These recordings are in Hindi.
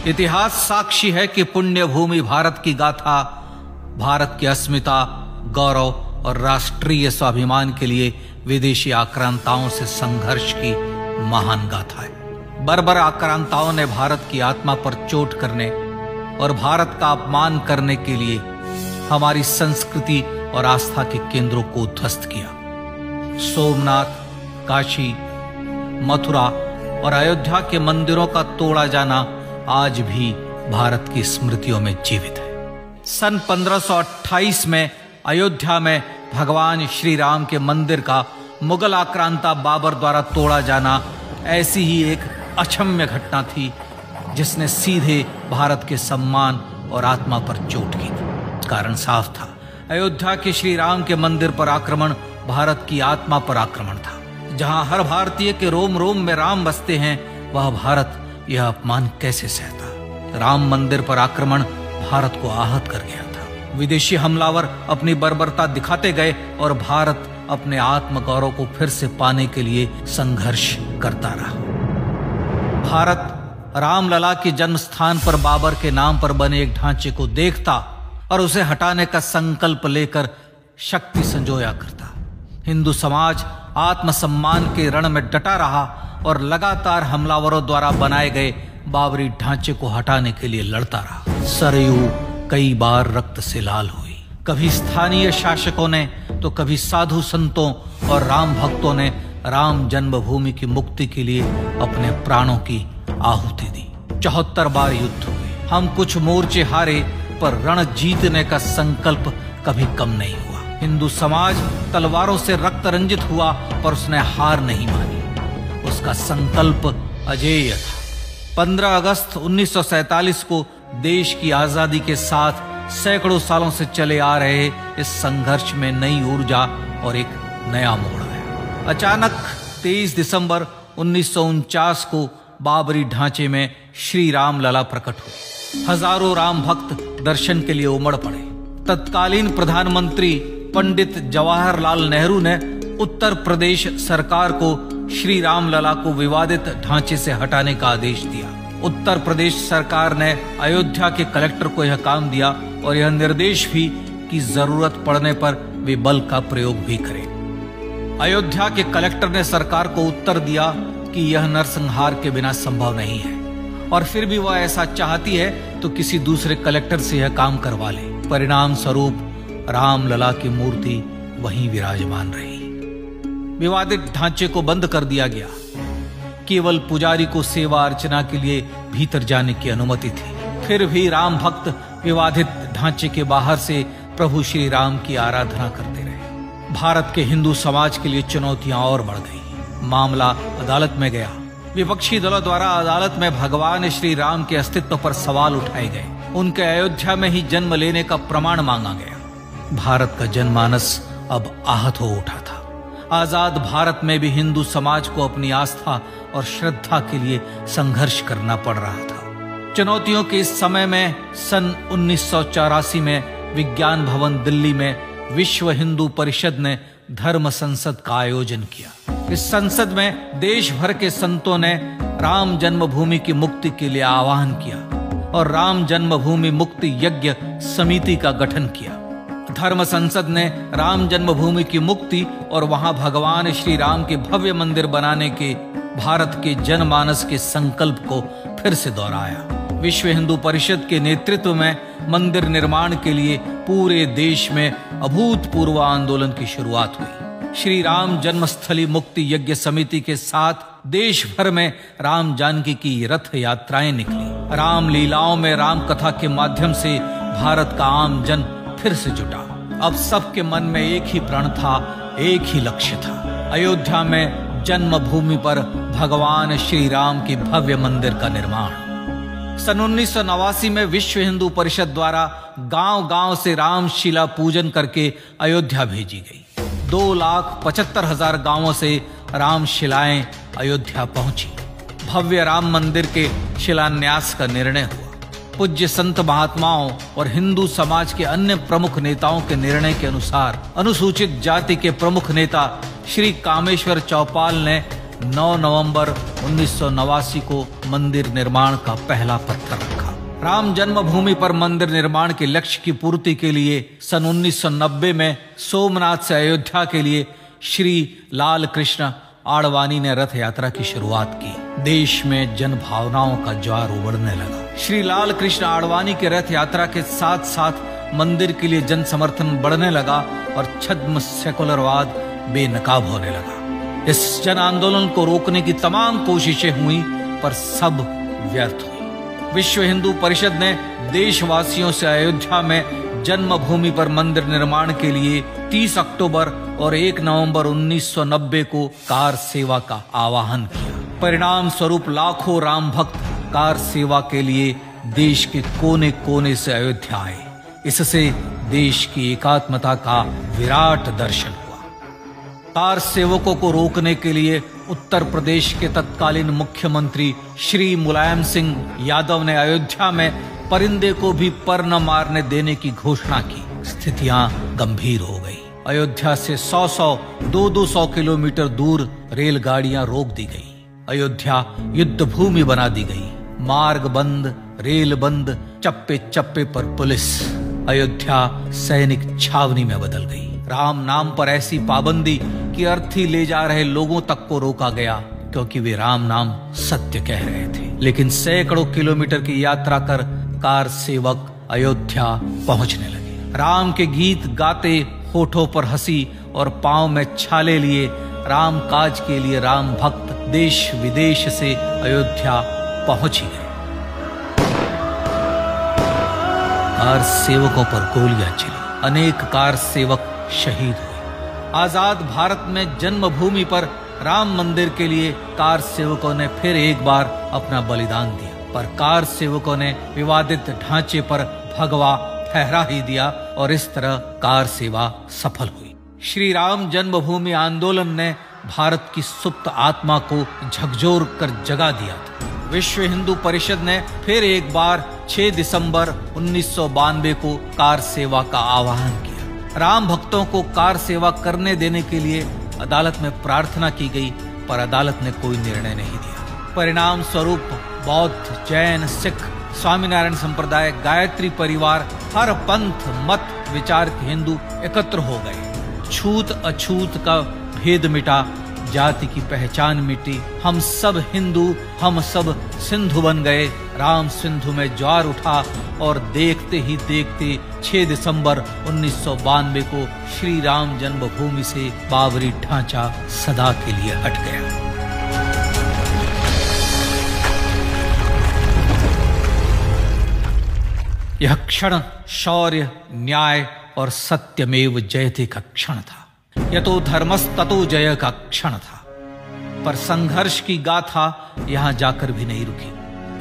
इतिहास साक्षी है कि पुण्य भूमि भारत की गाथा भारत की अस्मिता, गौरव और राष्ट्रीय स्वाभिमान के लिए विदेशी आक्रांताओं से संघर्ष की महान गाथा है। बर्बर आक्रांताओं ने भारत की आत्मा पर चोट करने और भारत का अपमान करने के लिए हमारी संस्कृति और आस्था के केंद्रों को ध्वस्त किया। सोमनाथ, काशी, मथुरा और अयोध्या के मंदिरों का तोड़ा जाना आज भी भारत की स्मृतियों में जीवित है। सन 1528 में अयोध्या में भगवान श्री राम के मंदिर का मुगल आक्रांता बाबर द्वारा तोड़ा जाना ऐसी ही एक अक्षम्य घटना थी जिसने सीधे भारत के सम्मान और आत्मा पर चोट की। कारण साफ था, अयोध्या के श्री राम के मंदिर पर आक्रमण भारत की आत्मा पर आक्रमण था। जहां हर भारतीय के रोम रोम में राम बसते हैं, वह भारत यह अपमान कैसे सहता। राम मंदिर पर आक्रमण भारत को आहत कर गया था। विदेशी हमलावर अपनी बर्बरता दिखाते गए और भारत अपने आत्म गौरव को फिर से पाने के लिए संघर्ष करता रहा। भारत रामलला के जन्म स्थान पर बाबर के नाम पर बने एक ढांचे को देखता और उसे हटाने का संकल्प लेकर शक्ति संजोया करता। हिंदू समाज आत्मसम्मान के रण में डटा रहा और लगातार हमलावरों द्वारा बनाए गए बाबरी ढांचे को हटाने के लिए लड़ता रहा। सरयू कई बार रक्त से लाल हुई। कभी स्थानीय शासकों ने तो कभी साधु संतों और राम भक्तों ने राम जन्मभूमि की मुक्ति के लिए अपने प्राणों की आहुति दी। 74 बार युद्ध हुए। हम कुछ मोर्चे हारे, पर रण जीतने का संकल्प कभी कम नहीं हुआ। हिंदू समाज तलवारों से रक्त रंजित हुआ, पर उसने हार नहीं मानी। उसका संकल्प अजेय था। 15 अगस्त 1947 को देश की आजादी के साथ सैकड़ों सालों से चले आ रहे इस संघर्ष में नई ऊर्जा और एक नया मोड़ आया। अचानक 23 दिसंबर 1949 को बाबरी ढांचे में श्री राम लला प्रकट हुए। हजारों राम भक्त दर्शन के लिए उमड़ पड़े। तत्कालीन प्रधानमंत्री पंडित जवाहरलाल नेहरू ने उत्तर प्रदेश सरकार को श्री राम लला को विवादित ढांचे से हटाने का आदेश दिया। उत्तर प्रदेश सरकार ने अयोध्या के कलेक्टर को यह काम दिया और यह निर्देश भी कि जरूरत पड़ने पर वे बल का प्रयोग भी करें। अयोध्या के कलेक्टर ने सरकार को उत्तर दिया कि यह नरसंहार के बिना संभव नहीं है, और फिर भी वह ऐसा चाहती है तो किसी दूसरे कलेक्टर से यह काम करवा ले। परिणाम स्वरूप रामलला की मूर्ति वहीं विराजमान रही। विवादित ढांचे को बंद कर दिया गया। केवल पुजारी को सेवा अर्चना के लिए भीतर जाने की अनुमति थी। फिर भी राम भक्त विवादित ढांचे के बाहर से प्रभु श्री राम की आराधना करते रहे। भारत के हिंदू समाज के लिए चुनौतियां और बढ़ गई। मामला अदालत में गया। विपक्षी दलों द्वारा अदालत में भगवान श्री राम के अस्तित्व पर सवाल उठाए गए। उनके अयोध्या में ही जन्म लेने का प्रमाण मांगा गया। भारत का जनमानस अब आहत हो उठा था। आजाद भारत में भी हिंदू समाज को अपनी आस्था और श्रद्धा के लिए संघर्ष करना पड़ रहा था। चुनौतियों के इस समय में सन 1984 में विज्ञान भवन दिल्ली में विश्व हिंदू परिषद ने धर्म संसद का आयोजन किया। इस संसद में देश भर के संतों ने राम जन्मभूमि की मुक्ति के लिए आह्वान किया और राम जन्मभूमि मुक्ति यज्ञ समिति का गठन किया। धर्म संसद ने राम जन्मभूमि की मुक्ति और वहां भगवान श्री राम के भव्य मंदिर बनाने के भारत के जनमानस के संकल्प को फिर से दोहराया। विश्व हिंदू परिषद के नेतृत्व में मंदिर निर्माण के लिए पूरे देश में अभूतपूर्व आंदोलन की शुरुआत हुई। श्री राम जन्मस्थली मुक्ति यज्ञ समिति के साथ देश भर में राम जानकी की रथ यात्राएं निकली। राम लीलाओं में राम कथा के माध्यम से भारत का आम जन फिर से जुटा। अब सबके मन में एक ही प्रण था, एक ही लक्ष्य था। अयोध्या में जन्मभूमि पर भगवान श्री राम के भव्य मंदिर का निर्माण। सन 1989 में विश्व हिंदू परिषद द्वारा गांव-गांव से रामशिला पूजन करके अयोध्या भेजी गई। 2,75,000 गांवों से रामशिलाएं अयोध्या पहुंची। भव्य राम मंदिर के शिलान्यास का निर्णय हुआ। पूज्य संत महात्माओं और हिंदू समाज के अन्य प्रमुख नेताओं के निर्णय के अनुसार अनुसूचित जाति के प्रमुख नेता श्री कामेश्वर चौपाल ने 9 नवंबर 1989 को मंदिर निर्माण का पहला पत्थर रखा। राम जन्मभूमि पर मंदिर निर्माण के लक्ष्य की पूर्ति के लिए सन 1990 में सोमनाथ से अयोध्या के लिए श्री लाल कृष्ण आडवाणी ने रथ यात्रा की शुरुआत की। देश में जन भावनाओं का ज्वार उमड़ने लगा। श्री लाल कृष्ण आडवाणी के रथ यात्रा के साथ साथ मंदिर के लिए जन समर्थन बढ़ने लगा और छद्म सेकुलरवाद बेनकाब होने लगा। इस जन आंदोलन को रोकने की तमाम कोशिशें हुई पर सब व्यर्थ हुई। विश्व हिंदू परिषद ने देशवासियों से अयोध्या में जन्मभूमि पर मंदिर निर्माण के लिए 30 अक्टूबर और 1 नवंबर 1990 को कार सेवा का आह्वान किया। परिणाम स्वरूप लाखों राम भक्त कार सेवा के लिए देश के कोने कोने से अयोध्या आए। इससे देश की एकात्मता का विराट दर्शन हुआ। कार सेवकों को रोकने के लिए उत्तर प्रदेश के तत्कालीन मुख्यमंत्री श्री मुलायम सिंह यादव ने अयोध्या में परिंदे को भी पर न मारने देने की घोषणा की। स्थितियां गंभीर हो गई। अयोध्या से 200 किलोमीटर दूर रेलगाड़ियां रोक दी गई। अयोध्या युद्ध भूमि बना दी गई। मार्ग बंद, रेल बंद, चप्पे चप्पे पर पुलिस। अयोध्या सैनिक छावनी में बदल गई। राम नाम पर ऐसी पाबंदी कि अर्थी ले जा रहे लोगों तक को रोका गया क्योंकि वे राम नाम सत्य कह रहे थे। लेकिन सैकड़ों किलोमीटर की यात्रा कर कार सेवक अयोध्या पहुंचने लगे। राम के गीत गाते, होठों पर हंसी और पांव में छाले लिए राम काज के लिए राम भक्त देश विदेश से अयोध्या पहुंच ही गए। कार सेवकों पर गोलियां चली। अनेक कार सेवक शहीद हुए। आजाद भारत में जन्मभूमि पर राम मंदिर के लिए कार सेवकों ने फिर एक बार अपना बलिदान दिया, पर कार सेवकों ने विवादित ढांचे पर भगवा फहरा ही दिया और इस तरह कार सेवा सफल हुई। श्री राम जन्मभूमि आंदोलन ने भारत की सुप्त आत्मा को झकझोर कर जगा दिया था। विश्व हिंदू परिषद ने फिर एक बार 6 दिसंबर 1992 को कार सेवा का आह्वान किया। राम भक्तों को कार सेवा करने देने के लिए अदालत में प्रार्थना की गई, पर अदालत ने कोई निर्णय नहीं दिया। परिणाम स्वरूप बौद्ध, जैन, सिख, स्वामीनारायण संप्रदाय, गायत्री परिवार, हर पंथ मत विचार के हिंदू एकत्र हो गए। छूत अछूत का भेद मिटा, जाति की पहचान मिटी। हम सब हिंदू, हम सब सिंधु बन गए। राम सिंधु में ज्वार उठा और देखते ही देखते 6 दिसंबर 1992 को श्री राम जन्मभूमि से बाबरी ढांचा सदा के लिए हट गया। यह क्षण शौर्य, न्याय और सत्यमेव जयते का क्षण था। यतो धर्मस्ततो जय का क्षण था। पर संघर्ष की गाथा यहां जाकर भी नहीं रुकी।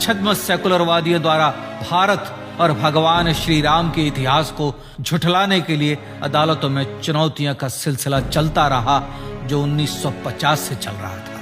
छद्म सेकुलरवादियों द्वारा भारत और भगवान श्री राम के इतिहास को झुठलाने के लिए अदालतों में चुनौतियों का सिलसिला चलता रहा, जो 1950 से चल रहा था।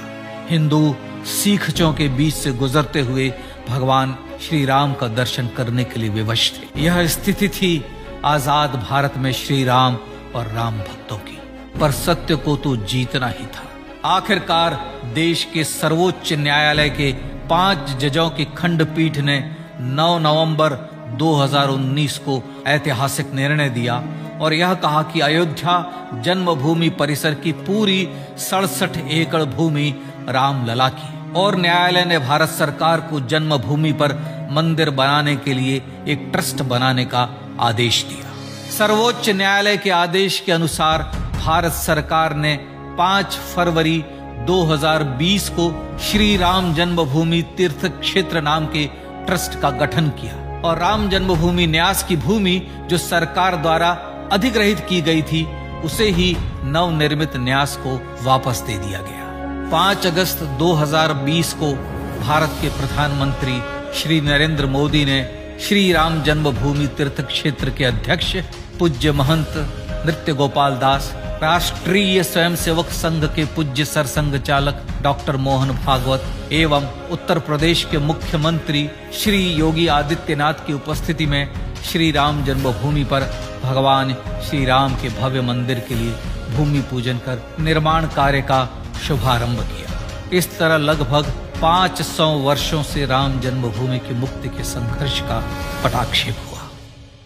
हिंदू सिखों के बीच से गुजरते हुए भगवान श्री राम का दर्शन करने के लिए विवश थे। यह स्थिति थी आजाद भारत में श्री राम और राम भक्तों की। पर सत्य को तो जीतना ही था। आखिरकार देश के सर्वोच्च न्यायालय के 5 जजों की खंडपीठ ने 9 नवंबर 2019 को ऐतिहासिक निर्णय दिया और यह कहा कि अयोध्या जन्मभूमि परिसर की पूरी 67 एकड़ भूमि रामलला की। और न्यायालय ने भारत सरकार को जन्मभूमि पर मंदिर बनाने के लिए एक ट्रस्ट बनाने का आदेश दिया। सर्वोच्च न्यायालय के आदेश के अनुसार भारत सरकार ने 5 फरवरी 2020 को श्री राम जन्मभूमि तीर्थ क्षेत्र नाम के ट्रस्ट का गठन किया और राम जन्मभूमि न्यास की भूमि जो सरकार द्वारा अधिग्रहित की गई थी, उसे ही नवनिर्मित न्यास को वापस दे दिया गया। 5 अगस्त 2020 को भारत के प्रधानमंत्री श्री नरेंद्र मोदी ने श्री राम जन्मभूमि तीर्थ क्षेत्र के अध्यक्ष पूज्य महंत नृत्य गोपाल दास, राष्ट्रीय स्वयंसेवक संघ के पूज्य सरसंघ चालक डॉक्टर मोहन भागवत एवं उत्तर प्रदेश के मुख्यमंत्री श्री योगी आदित्यनाथ की उपस्थिति में श्री राम जन्मभूमि पर भगवान श्री राम के भव्य मंदिर के लिए भूमि पूजन कर निर्माण कार्य का शुभारंभ किया। इस तरह लगभग 500 वर्षों से राम जन्मभूमि की मुक्ति के संघर्ष का पटाक्षेप हुआ।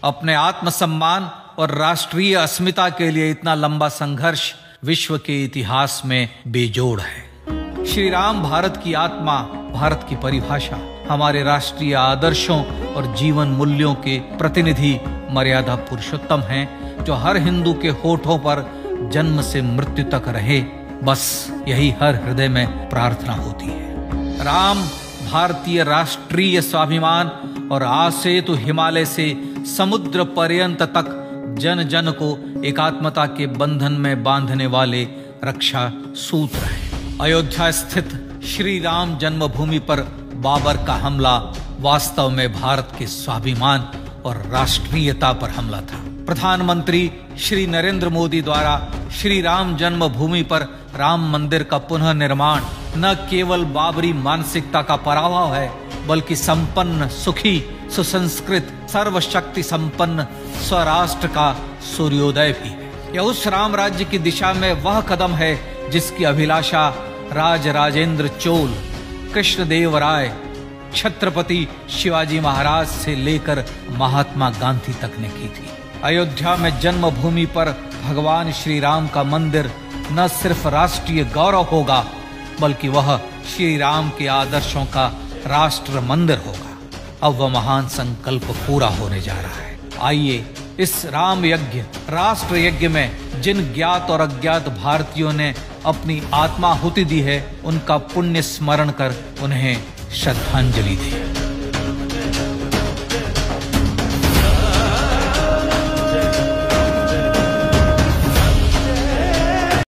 अपने आत्मसम्मान और राष्ट्रीय अस्मिता के लिए इतना लंबा संघर्ष विश्व के इतिहास में बेजोड़ है। श्री राम भारत की आत्मा, भारत की परिभाषा, हमारे राष्ट्रीय आदर्शों और जीवन मूल्यों के प्रतिनिधि मर्यादा पुरुषोत्तम हैं, जो हर हिंदू के होठों पर जन्म से मृत्यु तक रहे। बस यही हर हृदय में प्रार्थना होती है। राम भारतीय राष्ट्रीय स्वाभिमान और आसेतु हिमालय से समुद्र पर्यंत तक जन जन को एकात्मता के बंधन में बांधने वाले रक्षा सूत्र है। अयोध्या स्थित श्री राम जन्मभूमि पर बाबर का हमला वास्तव में भारत के स्वाभिमान और राष्ट्रीयता पर हमला था। प्रधानमंत्री श्री नरेंद्र मोदी द्वारा श्री राम जन्मभूमि पर राम मंदिर का पुनः निर्माण न केवल बाबरी मानसिकता का पराभव है, बल्कि संपन्न, सुखी, सुसंस्कृत, सर्वशक्ति संपन्न स्वराष्ट्र का सूर्योदय भी है। यह उस राम राज्य की दिशा में वह कदम है जिसकी अभिलाषा राज राजेंद्र चोल, कृष्णदेव राय, छत्रपति शिवाजी महाराज से लेकर महात्मा गांधी तक ने की थी। अयोध्या में जन्मभूमि पर भगवान श्री राम का मंदिर न सिर्फ राष्ट्रीय गौरव होगा, बल्कि वह श्री राम के आदर्शों का राष्ट्र मंदिर होगा। अब वह महान संकल्प पूरा होने जा रहा है। आइए इस राम यज्ञ, राष्ट्र यज्ञ में जिन ज्ञात और अज्ञात भारतीयों ने अपनी आत्माहुति दी है, उनका पुण्य स्मरण कर उन्हें श्रद्धांजलि दें।